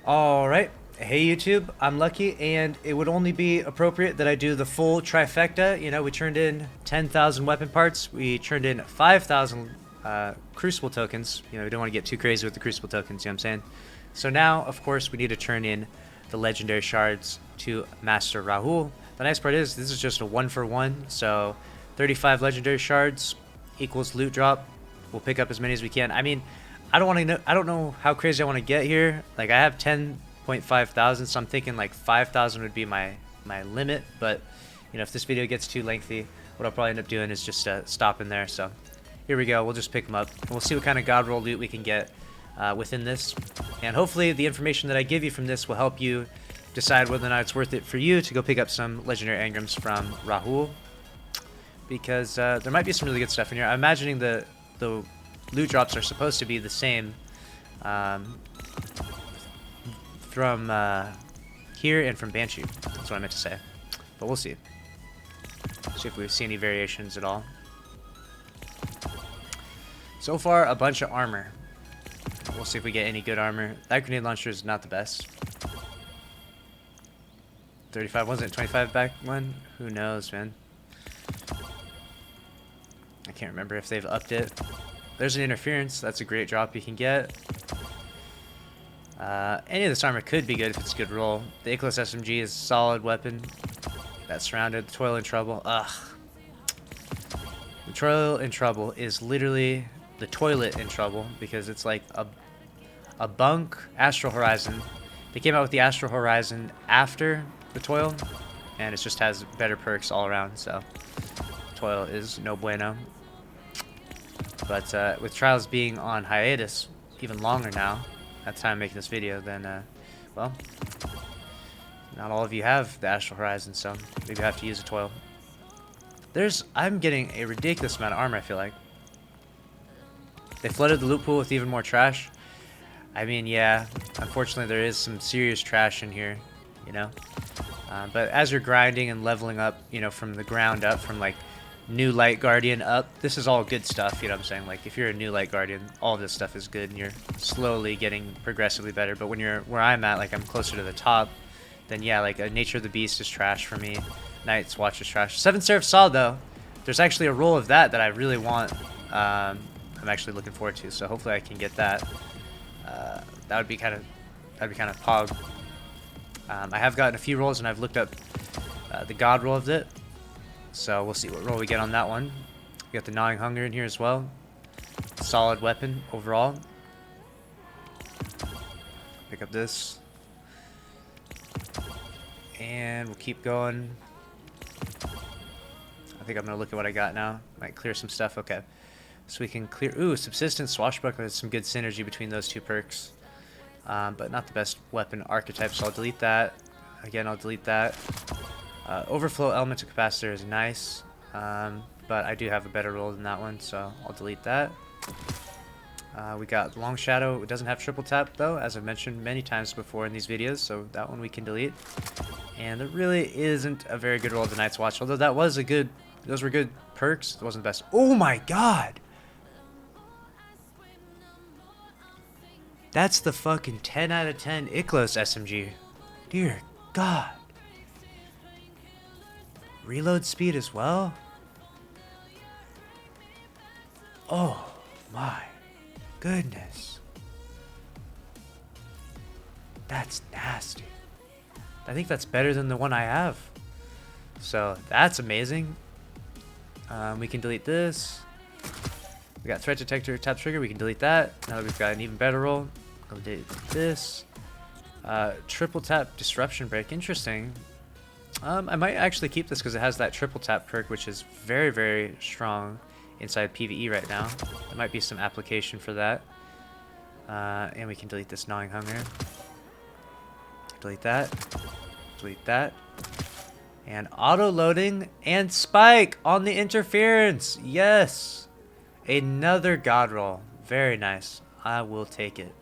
Alright, hey YouTube, I'm Lucky, and it would only be appropriate that I do the full trifecta. You know, we turned in 10,000 weapon parts, we turned in 5,000 Crucible tokens. You know, we don't want to get too crazy with the Crucible tokens, you know what I'm saying? So now, of course, we need to turn in the Legendary Shards to Master Rahul. The nice part is, this is just a 1-for-1, so 35 Legendary Shards equals loot drop. We'll pick up as many as we can. I mean, I don't want to know. I don't know how crazy I want to get here. Like, I have 10.5 thousand, so I'm thinking like 5,000 would be my limit. But you know, if this video gets too lengthy, what I'll probably end up doing is just stopping there. So here we go. We'll just pick them up, and we'll see what kind of god roll loot we can get within this. And hopefully, the information that I give you from this will help you decide whether or not it's worth it for you to go pick up some legendary engrams from Rahul, because there might be some really good stuff in here. I'm imagining the loot drops are supposed to be the same from here and from Banshee. That's what I meant to say. But we'll see. See if we see any variations at all. So far, a bunch of armor. We'll see if we get any good armor. That grenade launcher is not the best. 35, wasn't it 25 back when? Who knows, man? I can't remember if they've upped it. There's an interference. That's a great drop you can get. Any of this armor could be good if it's a good roll. The Icarus SMG is a solid weapon. That's surrounded. The Toil in Trouble. Ugh. The Toil in Trouble is literally the toilet in trouble, because it's like a bunk Astral Horizon. They came out with the Astral Horizon after the Toil, and it just has better perks all around. So Toil is no bueno. But with Trials being on hiatus even longer now, at the time of making this video, then, well, not all of you have the Astral Horizon, so maybe you have to use a Toil. I'm getting a ridiculous amount of armor, I feel like. They flooded the loot pool with even more trash. I mean, yeah, unfortunately there is some serious trash in here, you know? But as you're grinding and leveling up, you know, from the ground up, from like new Light Guardian up, this is all good stuff, you know what I'm saying? Like, if you're a new Light Guardian, all this stuff is good, and you're slowly getting progressively better. But when you're where I'm at, like I'm closer to the top, then yeah, like Nature of the Beast is trash for me. Night's Watch is trash. Seven Seraph Saw, though, there's actually a roll of that I really want. I'm actually looking forward to, so hopefully I can get that. That would be kind of pog. I have gotten a few rolls, and I've looked up the god roll of it. So we'll see what roll we get on that one. We got the Gnawing Hunger in here as well. Solid weapon overall. Pick up this. And we'll keep going. I think I'm going to look at what I got now. Might clear some stuff. Okay. So we can clear... Ooh, Subsistence Swashbuckler. There's some good synergy between those two perks. But not the best weapon archetype, so I'll delete that. Again, I'll delete that. Overflow Elemental Capacitor is nice, but I do have a better roll than that one, so I'll delete that. We got Long Shadow. It doesn't have triple tap, though, as I've mentioned many times before in these videos, so that one we can delete. And there really isn't a very good roll of the Night's Watch, although that was a good... Those were good perks. It wasn't the best. Oh my god! That's the fucking 10 out of 10 Iklos SMG. Dear god. Reload speed as well? Oh my goodness. That's nasty. I think that's better than the one I have. So that's amazing. We can delete this. We got Threat Detector, Tap Trigger. We can delete that. Now that we've got an even better roll, I'll delete this. Triple Tap Disruption Break. Interesting. I might actually keep this because it has that triple tap perk, which is very, very strong inside PvE right now. There might be some application for that. And we can delete this Gnawing Hunger. Delete that. Delete that. And auto-loading and spike on the interference. Yes. Another god roll. Very nice. I will take it.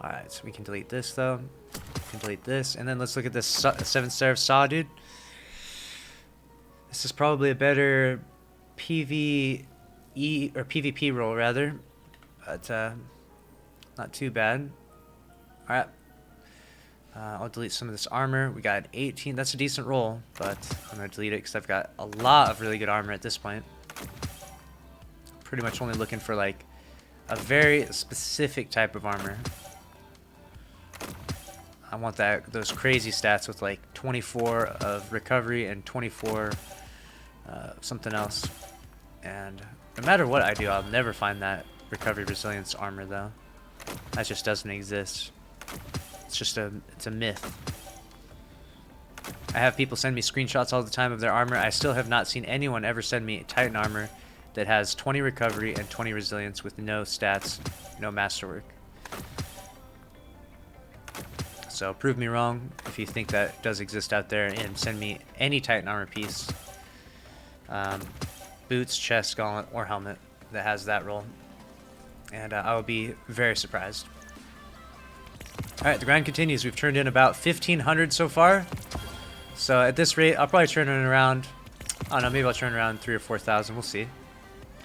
Alright, so we can delete this, though. We can delete this. And then let's look at this 7 Seraph Saw, dude. This is probably a better PvE, or PvP roll, rather. But, not too bad. Alright. I'll delete some of this armor. We got 18. That's a decent roll, but I'm going to delete it because I've got a lot of really good armor at this point. Pretty much only looking for like a very specific type of armor. I want those crazy stats with like 24 of recovery and 24 something else. And no matter what I do, I'll never find that recovery resilience armor though. That just doesn't exist. It's a myth. I have people send me screenshots all the time of their armor. I still have not seen anyone ever send me Titan armor that has 20 recovery and 20 resilience with no stats, no masterwork. So prove me wrong if you think that does exist out there, and send me any Titan armor piece, boots, chest, gauntlet, or helmet that has that roll, and I will be very surprised. Alright, the grind continues. We've turned in about 1,500 so far. So at this rate, I'll probably turn it around, I don't know, maybe I'll turn around 3,000 or 4,000. We'll see.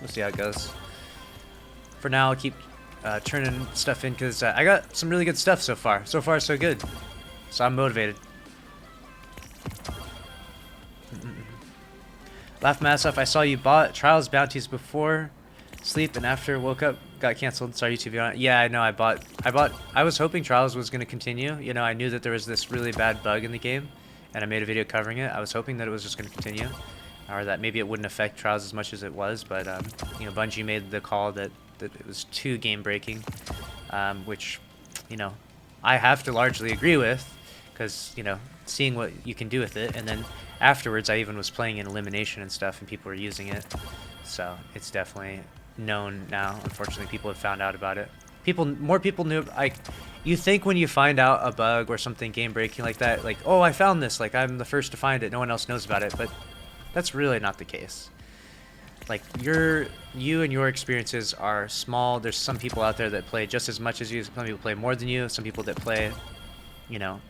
We'll see how it goes. For now, I'll keep turning stuff in because I got some really good stuff so far. So far, so good. So I'm motivated. Laugh Massive, I saw you bought Trials bounties before sleep and after woke up got canceled. Sorry, YouTube. Yeah, I know. I was hoping Trials was going to continue. You know, I knew that there was this really bad bug in the game, and I made a video covering it. I was hoping that it was just going to continue, or that maybe it wouldn't affect Trials as much as it was. But you know, Bungie made the call that it was too game breaking, which, you know, I have to largely agree with, because, you know, seeing what you can do with it, and then afterwards I even was playing in elimination and stuff, and people were using it, so it's definitely known now. Unfortunately, people have found out about it. More people knew. You think when you find out a bug or something game breaking like that, like, oh, I found this, like I'm the first to find it, no one else knows about it, but that's really not the case. Like, you and your experiences are small. There's some people out there that play just as much as you. Some people play more than you. Some people that play, you know,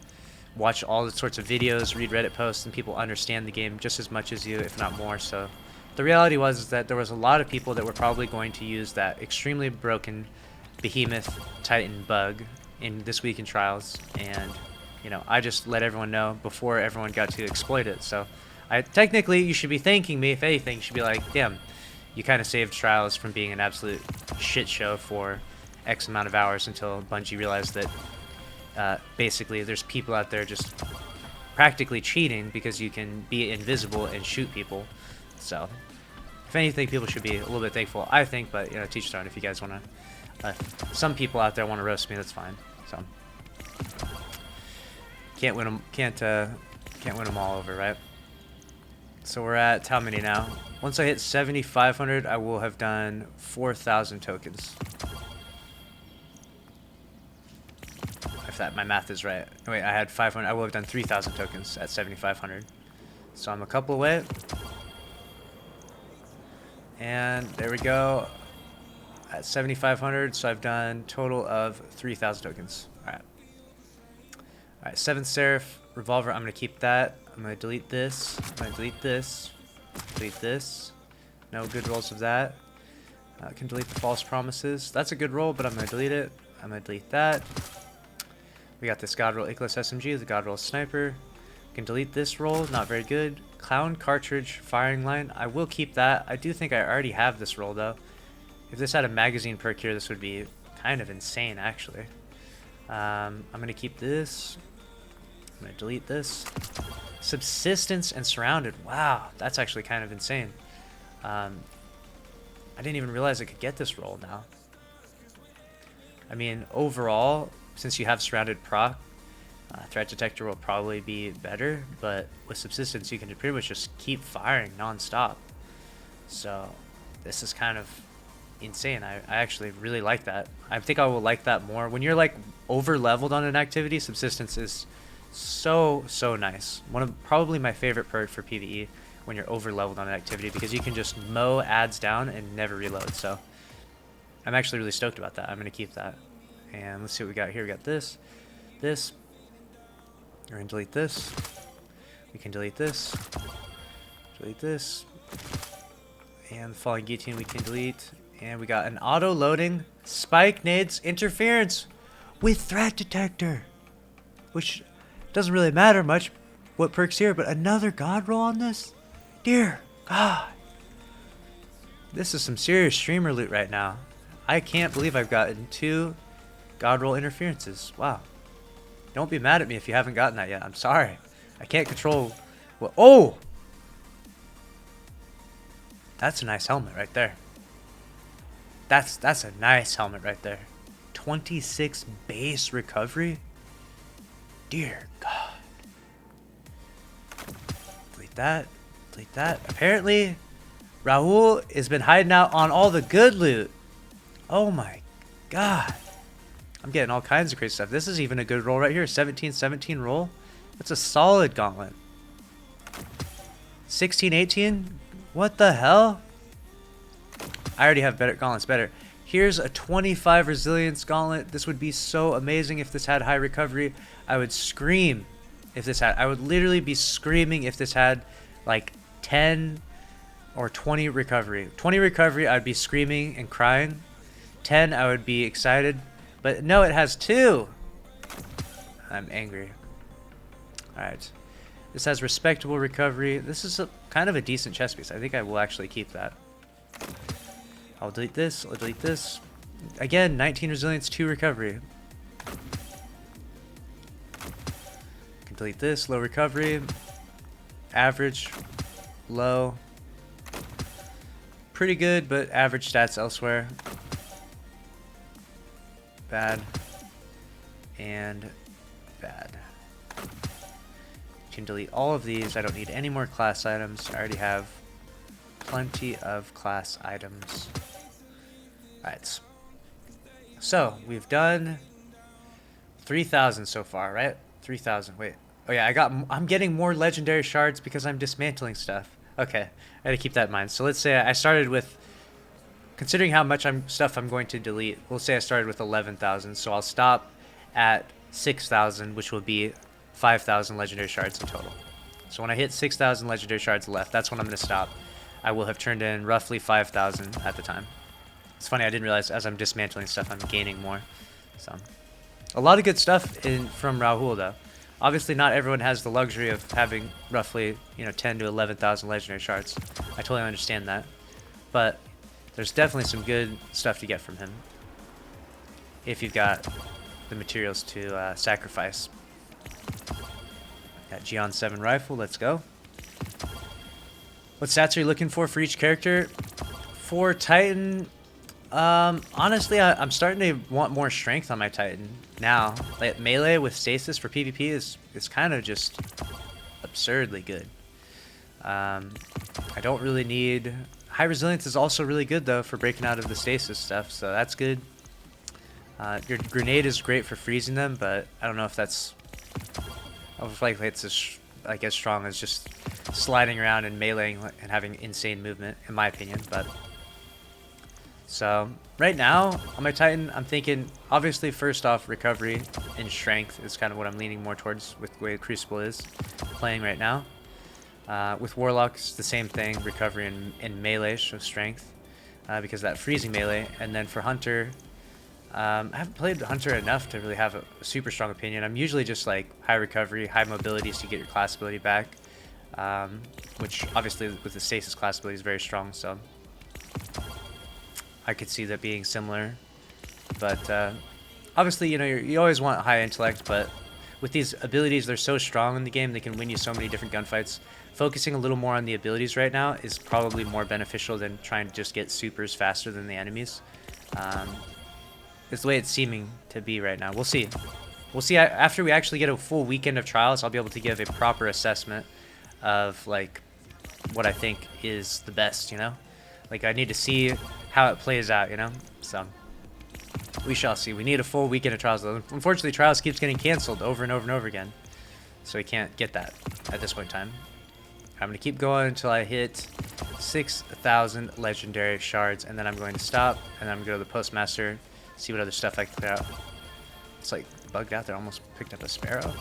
watch all the sorts of videos, read Reddit posts, and people understand the game just as much as you, if not more. So the reality was that there was a lot of people that were probably going to use that extremely broken Behemoth Titan bug in this week in Trials, and, you know, I just let everyone know before everyone got to exploit it. So technically, you should be thanking me. If anything, you should be like, damn, you kind of saved Trials from being an absolute shit show for X amount of hours until Bungie realized that basically there's people out there just practically cheating because you can be invisible and shoot people. So if anything, people should be a little bit thankful, I think, but, you know, teach their own. If you guys want to, some people out there want to roast me, that's fine. So can't win them all over, right? So we're at how many now? Once I hit 7,500, I will have done 4,000 tokens. If my math is right. Wait, I had 500. I will have done 3,000 tokens at 7,500. So I'm a couple away. And there we go. At 7,500, so I've done total of 3,000 tokens. All right. All right, 7th Seraph Revolver. I'm gonna keep that. I'm going to delete this. I'm going to delete this. Delete this. No good rolls of that. I can delete the False Promises. That's a good roll, but I'm going to delete it. I'm going to delete that. We got this God Roll Icarus SMG, the God Roll Sniper. Can delete this roll. Not very good. Clown Cartridge Firing Line. I will keep that. I do think I already have this roll, though. If this had a magazine perk here, this would be kind of insane, actually. I'm going to keep this. I'm going to delete this. Subsistence and Surrounded. Wow, that's actually kind of insane. I didn't even realize I could get this roll now. I mean, overall, since you have Surrounded proc, Threat Detector will probably be better, but with Subsistence, you can pretty much just keep firing non-stop. So this is kind of insane. I actually really like that. I think I will like that more. When you're like over-leveled on an activity, Subsistence is so nice. One of probably my favorite perk for PvE when you're over leveled on an activity, because you can just mow ads down and never reload. So I'm actually really stoked about that. I'm gonna keep that. And let's see what we got here. We got this. We're gonna delete this. We can delete this. Delete this. And the Falling Guillotine we can delete. And we got an auto loading Spike Nades Interference with Threat Detector, which Doesn't really matter much what perks here, but another god roll on this? Dear God. This is some serious streamer loot right now. I can't believe I've gotten 2 god roll interferences. Wow. Don't be mad at me if you haven't gotten that yet. I'm sorry. I can't control what. Oh! That's a nice helmet right there. That's a nice helmet right there. 26 base recovery? Dear God. Delete that. Delete that. Apparently, Raul has been hiding out on all the good loot. Oh my God. I'm getting all kinds of crazy stuff. This is even a good roll right here. 17-17 roll. That's a solid gauntlet. 16-18? What the hell? I already have better gauntlets better. Here's a 25 resilience gauntlet. This would be so amazing if this had high recovery. I would scream if this had. I would literally be screaming if this had like 10 or 20 recovery. 20 recovery, I'd be screaming and crying. 10, I would be excited. But no, it has 2. I'm angry. Alright. This has respectable recovery. This is kind of a decent chest piece. I think I will actually keep that. I'll delete this. I'll delete this. Again, 19 resilience, 2 recovery. Can delete this. Low recovery. Average. Low. Pretty good, but average stats elsewhere. Bad. And bad. Can delete all of these. I don't need any more class items. I already have plenty of class items. Alright. So, we've done 3,000 so far, right? 3,000. Wait. Oh yeah, I'm getting more legendary shards because I'm dismantling stuff. Okay. I gotta keep that in mind. So let's say I started with, considering how much stuff I'm going to delete, we'll say I started with 11,000. So I'll stop at 6,000, which will be 5,000 legendary shards in total. So when I hit 6,000 legendary shards left, that's when I'm going to stop. I will have turned in roughly 5,000 at the time. It's funny, I didn't realize as I'm dismantling stuff, I'm gaining more. So, a lot of good stuff from Rahul, though. Obviously, not everyone has the luxury of having roughly, 10 to 11,000 legendary shards. I totally understand that. But there's definitely some good stuff to get from him. If you've got the materials to sacrifice. Got Geon 7 rifle, let's go. What stats are you looking for each character? For Titan, honestly, I'm starting to want more strength on my Titan now. Like, melee with stasis for PvP is kind of just absurdly good. I don't really need... High resilience is also really good, though, for breaking out of the stasis stuff, so that's good. Your grenade is great for freezing them, but I don't know if that's... I don't feel like it's as strong as just sliding around and meleeing and having insane movement, in my opinion. But so right now on my Titan, I'm thinking obviously first off recovery and strength is kind of what I'm leaning more towards with the way Crucible is playing right now. With Warlock, it's the same thing, recovery and melee, so strength, because of that freezing melee. And then for Hunter, I haven't played Hunter enough to really have a super strong opinion. I'm usually just like high recovery, high mobilities to get your class ability back, which obviously with the stasis class ability is very strong, so I could see that being similar. But obviously, you always want high intellect, but with these abilities, they're so strong in the game, they can win you so many different gunfights. Focusing a little more on the abilities right now is probably more beneficial than trying to just get supers faster than the enemies. It's the way it's seeming to be right now. We'll see. We'll see. After we actually get a full weekend of trials, I'll be able to give a proper assessment of, like, what I think is the best, Like, I need to see how it plays out, So, we shall see. We need a full weekend of trials, though. Unfortunately, trials keeps getting canceled over and over and over again. So we can't get that at this point in time. I'm going to keep going until I hit 6,000 legendary shards, and then I'm going to stop, and then I'm going to go to the Postmaster, see what other stuff I can clear out. It's like bugged out there, almost picked up a sparrow.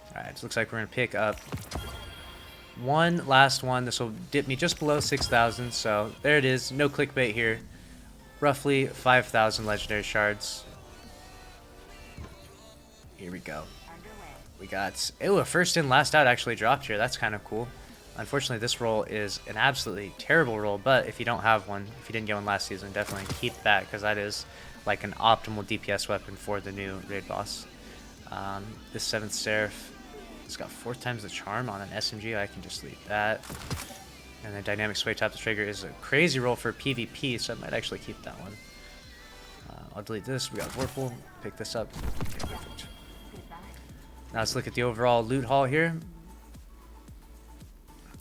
Alright, it looks like we're going to pick up one last one. This will dip me just below 6,000, so there it is. No clickbait here. Roughly 5,000 legendary shards. Here we go. We got... Ew, a first in, last out actually dropped here. That's kind of cool. Unfortunately, this roll is an absolutely terrible roll, but if you don't have one, if you didn't get one last season, definitely keep that, because that is like an optimal DPS weapon for the new raid boss. This 7th Seraph, it's got 4 times the charm on an SMG. I can just leave that. And then Dynamic Sway Tap the Trigger is a crazy roll for PvP, so I might actually keep that one. I'll delete this. We got Vorpal. Pick this up. Okay, perfect. Now let's look at the overall loot haul here.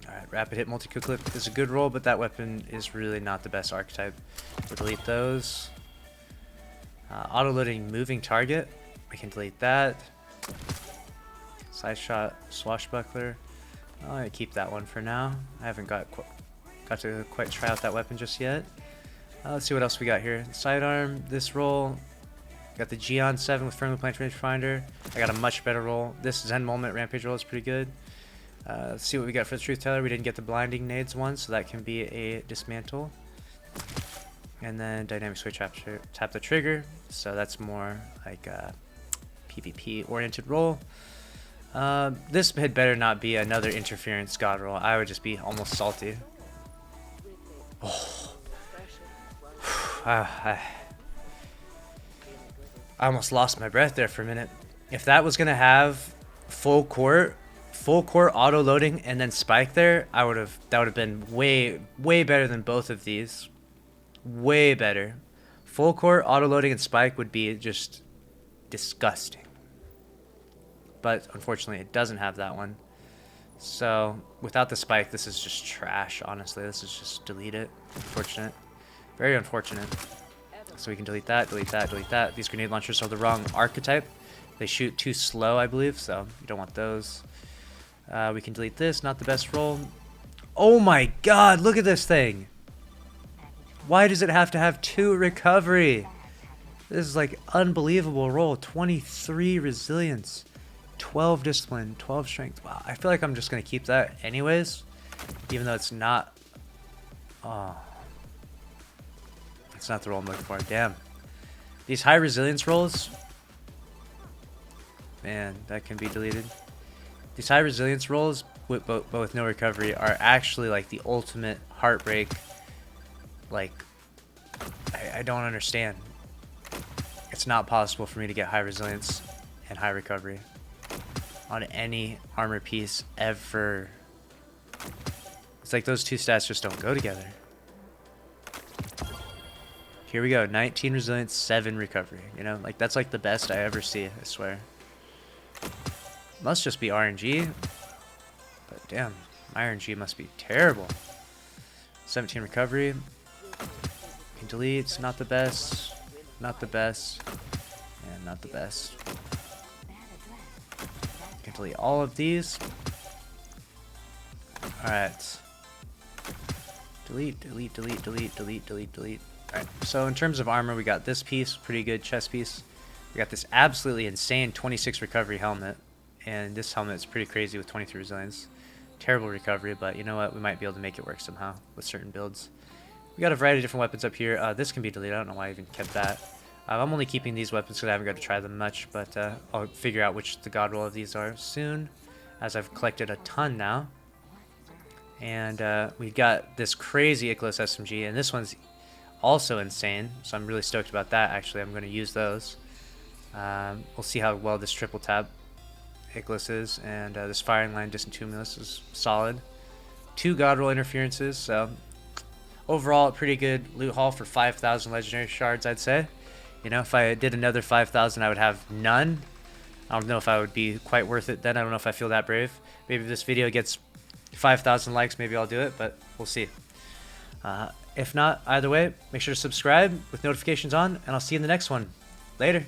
Alright, Rapid Hit Multi-Kill Clip is a good roll, but that weapon is really not the best archetype. We'll delete those. Auto-loading Moving Target. We can delete that. Side Shot Swashbuckler. I'll gonna keep that one for now. I haven't got to quite try out that weapon just yet. Let's see what else we got here. Sidearm, this roll. Got the Geon 7 with Firmly Planted Rangefinder. I got a much better roll. This Zen Moment Rampage roll is pretty good. Let's see what we got for the Truth Teller. We didn't get the Blinding Nades one, so that can be a dismantle. And then Dynamic Sway Tap the Trigger. So that's more like a PvP oriented roll. This had better not be another Interference God roll. I would just be almost salty. Oh. I almost lost my breath there for a minute. If that was gonna have full court auto loading and then spike there, that would have been way better than both of these. Way better. Full court auto loading and spike would be just disgusting. But unfortunately, it doesn't have that one. So without the spike, this is just trash. Honestly, this is just delete it. Unfortunate. Very unfortunate. So we can delete that, delete that, delete that. These grenade launchers are the wrong archetype. They shoot too slow, I believe, so you don't want those. We can delete this, not the best roll. Oh my god, look at this thing! Why does it have to have 2 recovery? This is like unbelievable roll. 23 resilience, 12 discipline, 12 strength. Wow, I feel like I'm just gonna keep that anyways, even though it's not... Oh... It's not the roll I'm looking for. Damn. These high resilience rolls, man, that can be deleted. These high resilience rolls, but with no recovery, are actually like the ultimate heartbreak. Like, I don't understand. It's not possible for me to get high resilience and high recovery on any armor piece ever. It's like those two stats just don't go together. Here we go, 19 resilience, 7 recovery. You know, like that's like the best I ever see, I swear. Must just be RNG. But damn, my RNG must be terrible. 17 recovery. Can delete, it's not the best. Not the best. And not the best. Can delete all of these. Alright. Delete, delete, delete, delete, delete, delete, delete. Alright, so in terms of armor, we got this piece, pretty good chest piece. We got this absolutely insane 26 recovery helmet. And this helmet is pretty crazy with 23 resilience. Terrible recovery, but you know what? We might be able to make it work somehow with certain builds. We got a variety of different weapons up here. This can be deleted. I don't know why I even kept that. I'm only keeping these weapons because I haven't got to try them much, but I'll figure out which the god roll of these are soon, as I've collected a ton now. And we've got this crazy Icarus SMG, and this one's also insane, so I'm really stoked about that. Actually, I'm going to use those. We'll see how well this triple tap Icarus is, and this firing line Disentomulus is solid. 2 god roll interferences, so overall a pretty good loot haul for 5,000 legendary shards, I'd say. You know, if I did another 5,000, I would have none. I don't know if I would be quite worth it then. I don't know if I feel that brave. Maybe if this video gets 5,000 likes, maybe I'll do it, but we'll see. If not, either way, make sure to subscribe with notifications on, and I'll see you in the next one. Later.